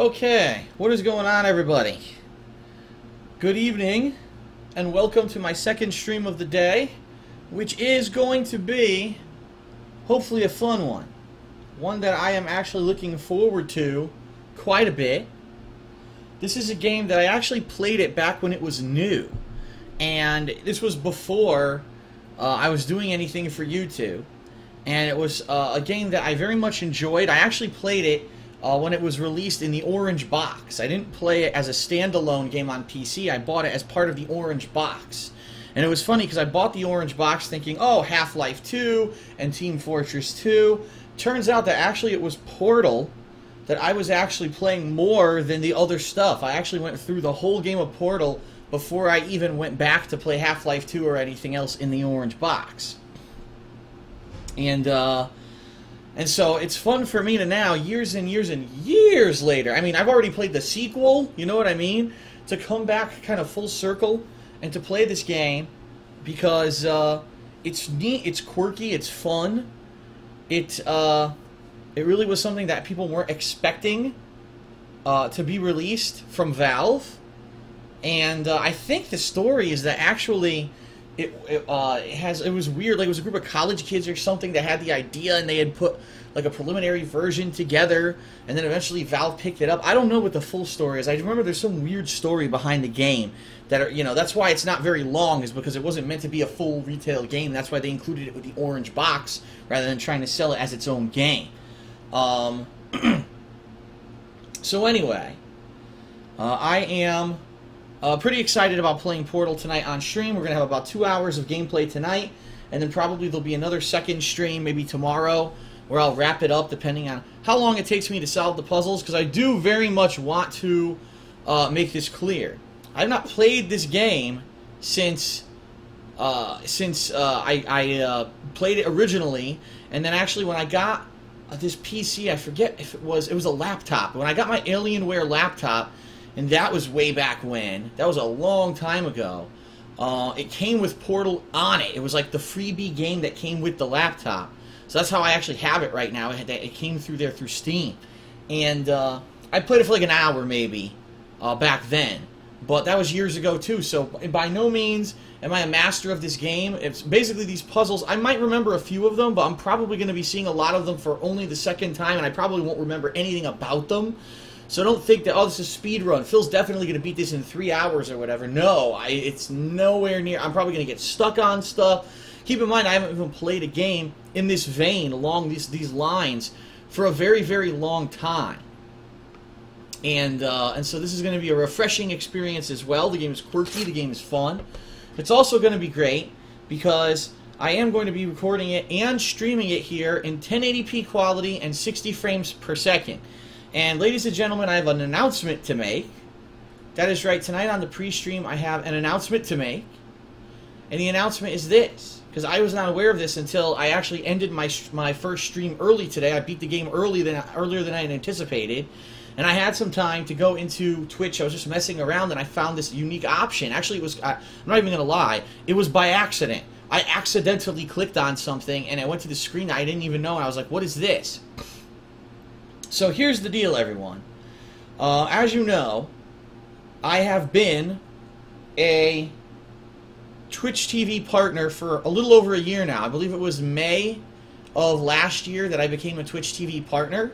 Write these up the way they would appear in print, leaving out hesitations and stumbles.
Okay, what is going on, everybody? Good evening, and welcome to my second stream of the day, which is going to be, hopefully, a fun one. One that I am actually looking forward to quite a bit. This is a game that I actually played it back when it was new, and this was before I was doing anything for YouTube, and it was a game that I very much enjoyed. I actually played it when it was released in the orange box. I didn't play it as a standalone game on PC. I bought it as part of the orange box. And it was funny because I bought the orange box thinking, oh, Half-Life 2 and Team Fortress 2. Turns out that actually it was Portal that I was actually playing more than the other stuff. I actually went through the whole game of Portal before I even went back to play Half-Life 2 or anything else in the orange box. And so it's fun for me to now, years and years and years later, I mean, I've already played the sequel, you know what I mean? To come back kind of full circle and to play this game because it's neat, it's quirky, it's fun. It really was something that people weren't expecting to be released from Valve. And I think the story is that actually it was weird. Like, it was a group of college kids or something that had the idea, and they had put like a preliminary version together, and then eventually Valve picked it up. I don't know what the full story is. I remember there's some weird story behind the game that that's why it's not very long, is because it wasn't meant to be a full retail game. That's why they included it with the orange box rather than trying to sell it as its own game. So anyway, I am pretty excited about playing Portal tonight on stream. We're going to have about 2 hours of gameplay tonight, and then probably there'll be another second stream, maybe tomorrow, where I'll wrap it up depending on how long it takes me to solve the puzzles, because I do very much want to make this clear. I've not played this game since I played it originally, and then actually when I got this PC, I forget if it was a laptop. When I got my Alienware laptop, and that was way back when. That was a long time ago. It came with Portal on it. It was like the freebie game that came with the laptop. So that's how I actually have it right now. It came through there through Steam. And I played it for like an hour maybe back then. But that was years ago too. So by no means am I a master of this game. It's basically these puzzles. I might remember a few of them, but I'm probably going to be seeing a lot of them for only the second time. And I probably won't remember anything about them. So don't think that, oh, this is a speed run. Phil's definitely going to beat this in 3 hours or whatever. No, it's nowhere near. I'm probably going to get stuck on stuff. Keep in mind, I haven't even played a game in this vein, along these lines, for a very, very long time. And so this is going to be a refreshing experience as well. The game is quirky. The game is fun. It's also going to be great because I am going to be recording it and streaming it here in 1080p quality and 60 frames per second. And ladies and gentlemen, I have an announcement to make. That is right, tonight on the pre-stream I have an announcement to make. And the announcement is this, because I was not aware of this until I actually ended my first stream early today. I beat the game earlier than I had anticipated. And I had some time to go into Twitch. I was just messing around and I found this unique option. Actually, it was, I'm not even going to lie, it was by accident. I accidentally clicked on something and I went to the screen I didn't even know, and I was like, what is this? So here's the deal, everyone. As you know, I have been a Twitch TV partner for a little over a year now. I believe it was May of last year that I became a Twitch TV partner.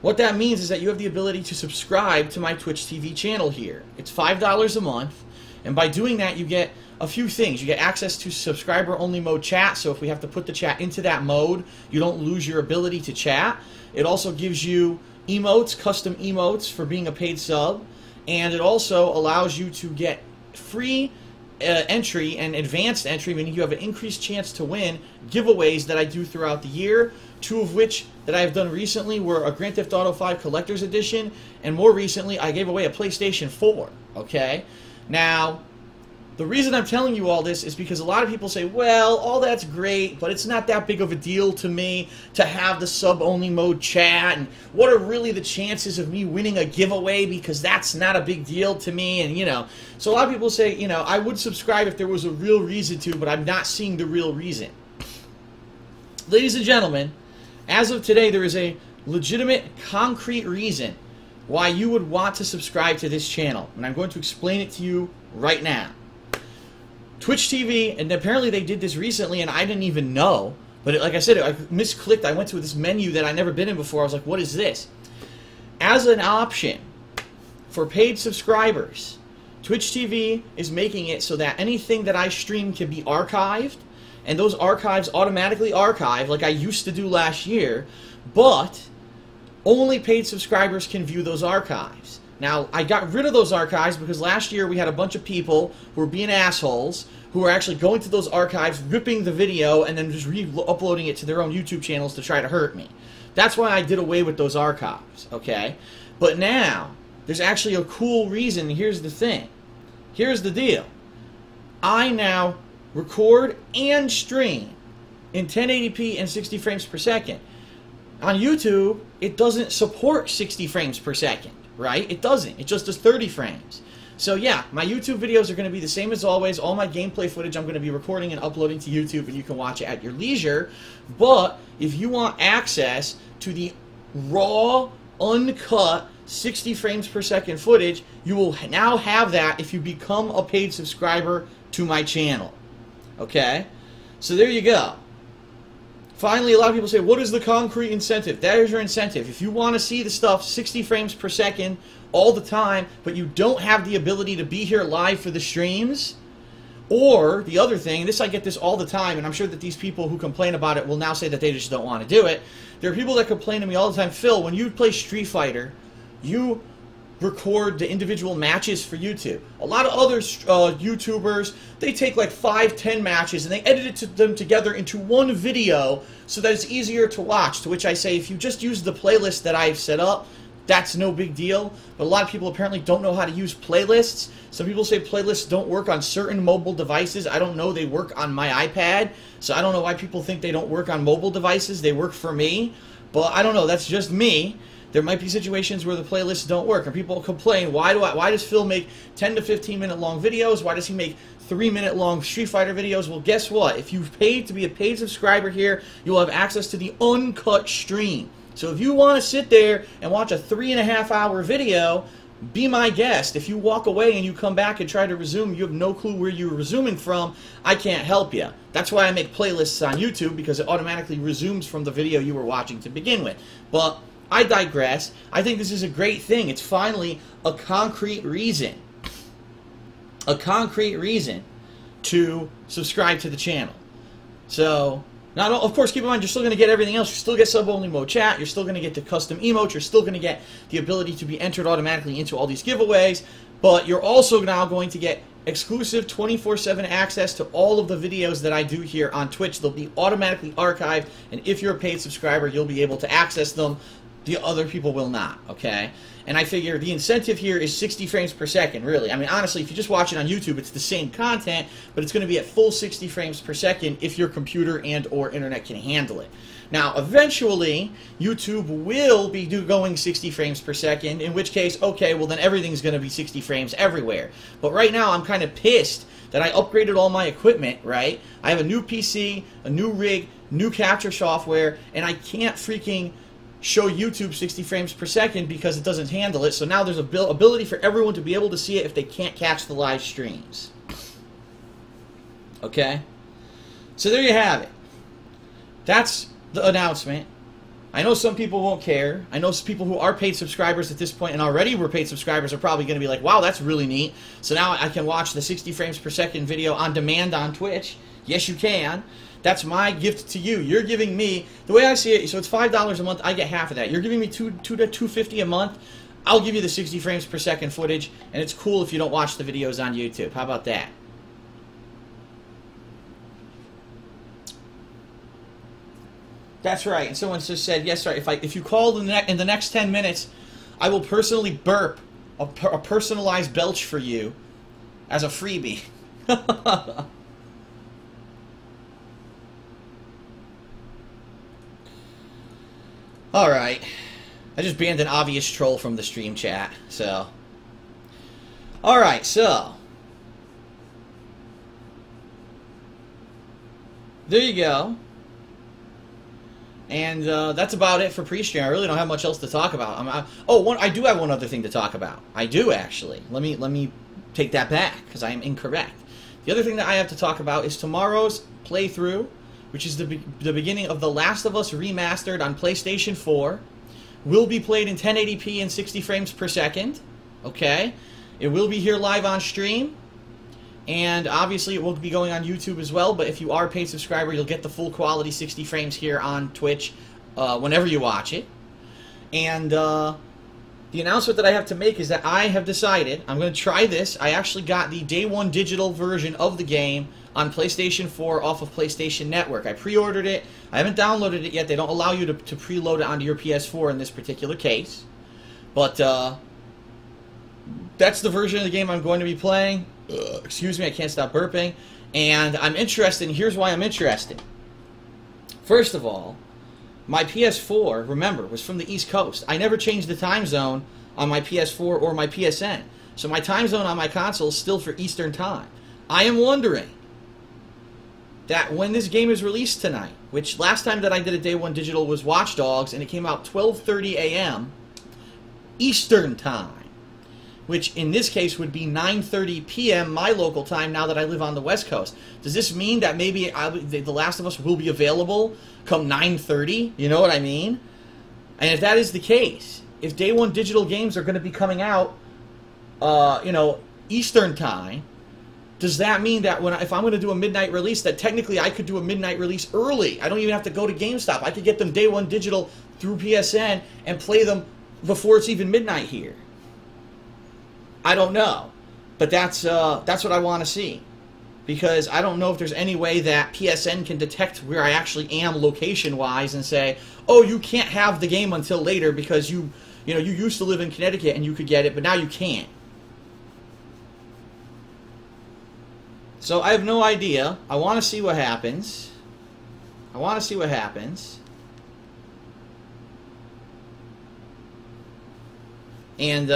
What that means is that you have the ability to subscribe to my Twitch TV channel here. It's $5 a month, and by doing that you get a few things. You get access to subscriber-only mode chat, so if we have to put the chat into that mode, you don't lose your ability to chat. It also gives you emotes, custom emotes for being a paid sub, and it also allows you to get free entry and advanced entry, meaning you have an increased chance to win giveaways that I do throughout the year, 2 of which that I have done recently were a Grand Theft Auto 5 Collector's Edition, and more recently I gave away a PlayStation 4, okay? Now, the reason I'm telling you all this is because a lot of people say, well, all that's great, but it's not that big of a deal to me to have the sub-only mode chat, and what are really the chances of me winning a giveaway, because that's not a big deal to me, and so a lot of people say, I would subscribe if there was a real reason to, but I'm not seeing the real reason. Ladies and gentlemen, as of today, there is a legitimate, concrete reason why you would want to subscribe to this channel, and I'm going to explain it to you right now. Twitch TV, and apparently they did this recently, and I didn't even know, but like I said, I misclicked. I went to this menu that I'd never been in before. I was like, what is this? As an option for paid subscribers, Twitch TV is making it so that anything that I stream can be archived, and those archives automatically archive like I used to do last year, but only paid subscribers can view those archives. Now, I got rid of those archives because last year we had a bunch of people who were being assholes, who were actually going to those archives, ripping the video, and then just re-uploading it to their own YouTube channels to try to hurt me. That's why I did away with those archives, okay? But now, there's actually a cool reason. Here's the thing. Here's the deal. I now record and stream in 1080p and 60 frames per second. On YouTube, it doesn't support 60 frames per second, right? It doesn't. It just does 30 frames. So yeah, my YouTube videos are going to be the same as always. All my gameplay footage I'm going to be recording and uploading to YouTube, and you can watch it at your leisure. But if you want access to the raw, uncut 60 frames per second footage, you will now have that if you become a paid subscriber to my channel. Okay? So there you go. Finally, a lot of people say, what is the concrete incentive? That is your incentive. If you want to see the stuff 60 frames per second all the time, but you don't have the ability to be here live for the streams, or the other thing, I get this all the time, and I'm sure that these people who complain about it will now say that they just don't want to do it. There are people that complain to me all the time, Phil, when you play Street Fighter, you record the individual matches for YouTube. A lot of other YouTubers, they take like 5-10 matches and they edit them together into one video so that it's easier to watch. To which I say, if you just use the playlist that I've set up, that's no big deal. But a lot of people apparently don't know how to use playlists. Some people say playlists don't work on certain mobile devices. I don't know. They work on my iPad. So I don't know why people think they don't work on mobile devices. They work for me. But I don't know. That's just me. There might be situations where the playlists don't work, and people complain, why does Phil make 10 to 15 minute long videos? Why does he make 3-minute long Street Fighter videos? Well, guess what? If you've paid to be a paid subscriber here, you'll have access to the uncut stream. So if you want to sit there and watch a 3.5-hour video, be my guest. If you walk away and you come back and try to resume, you have no clue where you're resuming from, I can't help you. That's why I make playlists on YouTube, because it automatically resumes from the video you were watching to begin with. But I digress. I think this is a great thing. It's finally a concrete reason. A concrete reason to subscribe to the channel. So, of course, keep in mind, you're still going to get everything else. You still get sub-only mode chat. You're still going to get the custom emotes. You're still going to get the ability to be entered automatically into all these giveaways. But you're also now going to get exclusive 24/7 access to all of the videos that I do here on Twitch. They'll be automatically archived. And if you're a paid subscriber, you'll be able to access them. The other people will not, okay? And I figure the incentive here is 60 frames per second, really. I mean, honestly, if you just watch it on YouTube, it's the same content, but it's going to be at full 60 frames per second if your computer and or internet can handle it. Now, eventually, YouTube will be going 60 frames per second, in which case, okay, well then everything's going to be 60 frames everywhere. But right now, I'm kind of pissed that I upgraded all my equipment, right? I have a new PC, a new rig, new capture software, and I can't freaking show YouTube 60 frames per second because it doesn't handle it. So now there's a ability for everyone to be able to see it if they can't catch the live streams. Okay? So there you have it. That's the announcement. I know some people won't care. I know some people who are paid subscribers at this point and already were paid subscribers are probably going to be like, wow, that's really neat. So now I can watch the 60 frames per second video on demand on Twitch. Yes, you can. That's my gift to you. You're giving me, the way I see it, so it's $5 a month, I get half of that. You're giving me $2 to $2.50 a month. I'll give you the 60 frames per second footage, and it's cool if you don't watch the videos on YouTube. How about that? That's right. And someone just said, yes, sir, if you call in the next 10 minutes, I will personally burp a personalized belch for you as a freebie. Alright, I just banned an obvious troll from the stream chat, so. Alright, so. There you go. And that's about it for pre-stream. I really don't have much else to talk about. I do have one other thing to talk about. I do, actually. Let me take that back, because I am incorrect. The other thing that I have to talk about is tomorrow's playthrough, which is the beginning of The Last of Us Remastered on PlayStation 4. Will be played in 1080p and 60 frames per second. Okay? It will be here live on stream. And obviously it will be going on YouTube as well, but if you are a paid subscriber, you'll get the full quality 60 frames here on Twitch whenever you watch it. And the announcement that I have to make is that I have decided I'm going to try this. I actually got the Day 1 digital version of the game on PlayStation 4 off of PlayStation Network. I pre-ordered it. I haven't downloaded it yet. They don't allow you to preload it onto your PS4 in this particular case. But that's the version of the game I'm going to be playing. Excuse me, I can't stop burping. And I'm interested, and here's why I'm interested. First of all, my PS4, remember, was from the East Coast. I never changed the time zone on my PS4 or my PSN. So my time zone on my console is still for Eastern Time. I am wondering that when this game is released tonight, which last time that I did a Day 1 digital was Watch Dogs, and it came out 12:30 a.m. Eastern Time, which in this case would be 9:30 p.m. my local time now that I live on the West Coast. Does this mean that maybe The Last of Us will be available come 9:30? You know what I mean? And if that is the case, if Day 1 digital games are going to be coming out, Eastern Time, does that mean that if I'm going to do a midnight release, that technically I could do a midnight release early? I don't even have to go to GameStop. I could get them Day 1 digital through PSN and play them before it's even midnight here. I don't know, but that's what I want to see, because I don't know if there's any way that PSN can detect where I actually am location-wise and say, oh, you can't have the game until later because you used to live in Connecticut and you could get it, but now you can't. So I have no idea. I want to see what happens. And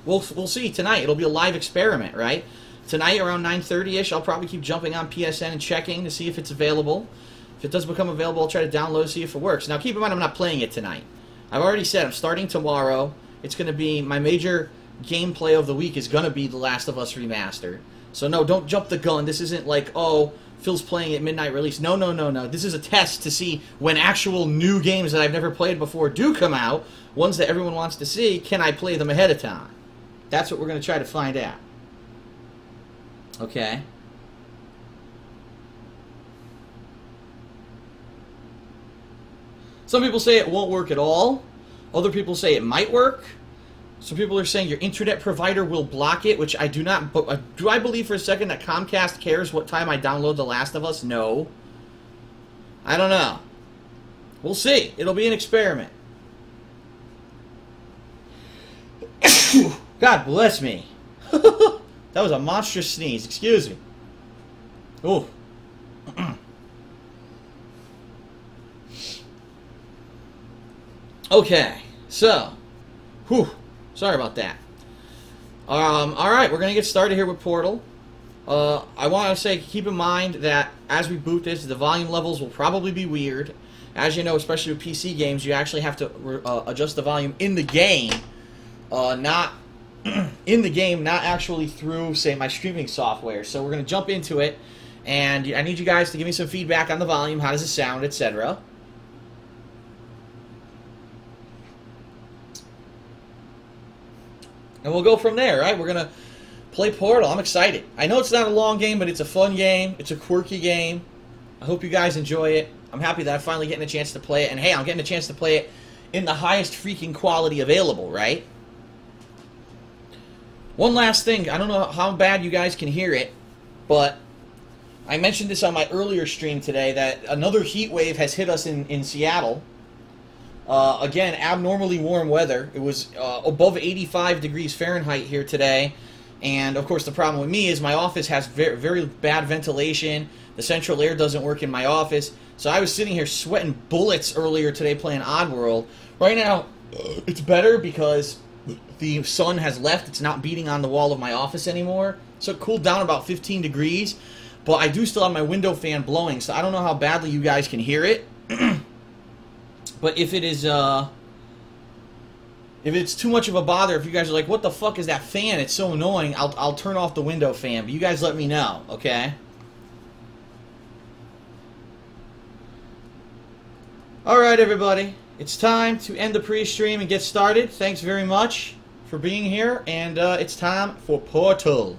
we'll see tonight. It'll be a live experiment, right? Tonight around 9:30ish, I'll probably keep jumping on PSN and checking to see if it's available. If it does become available, I'll try to download, see if it works. Now keep in mind, I'm not playing it tonight. I've already said I'm starting tomorrow. It's going to be my major gameplay of the week is going to be The Last of Us Remastered. So no, don't jump the gun. This isn't like, oh, Phil's playing at midnight release. No. This is a test to see when actual new games that I've never played before do come out, ones that everyone wants to see, can I play them ahead of time? That's what we're going to try to find out. Okay. Some people say it won't work at all. Other people say it might work. Some people are saying your internet provider will block it, which I do not. But do I believe for a second that Comcast cares what time I download The Last of Us? No. I don't know. We'll see. It'll be an experiment. God bless me. That was a monstrous sneeze. Excuse me. Ooh. Okay. So. Whew. Sorry about that. Alright, we're going to get started here with Portal. I want to say, keep in mind that as we boot this, the volume levels will probably be weird. As you know, especially with PC games, you actually have to adjust the volume in the game. Not in the game, not actually through, say, my streaming software. So we're going to jump into it, and I need you guys to give me some feedback on the volume, how does it sound, etc. And we'll go from there, right? We're going to play Portal. I'm excited. I know it's not a long game, but it's a fun game. It's a quirky game. I hope you guys enjoy it. I'm happy that I'm finally getting a chance to play it. And hey, I'm getting a chance to play it in the highest freaking quality available, right? One last thing. I don't know how bad you guys can hear it, but I mentioned this on my earlier stream today that another heat wave has hit us in Seattle. Again, abnormally warm weather. It was above 85 degrees Fahrenheit here today. And, of course, the problem with me is my office has very, very bad ventilation. The central air doesn't work in my office. So I was sitting here sweating bullets earlier today playing Oddworld. Right now, it's better because the sun has left. It's not beating on the wall of my office anymore. So it cooled down about 15 degrees. But I do still have my window fan blowing, so I don't know how badly you guys can hear it. But if it is, if it's too much of a bother, if you guys are like, what the fuck is that fan? It's so annoying, I'll turn off the window fan. But you guys let me know, okay? Alright, everybody. It's time to end the pre-stream and get started. Thanks very much for being here. And it's time for Portal.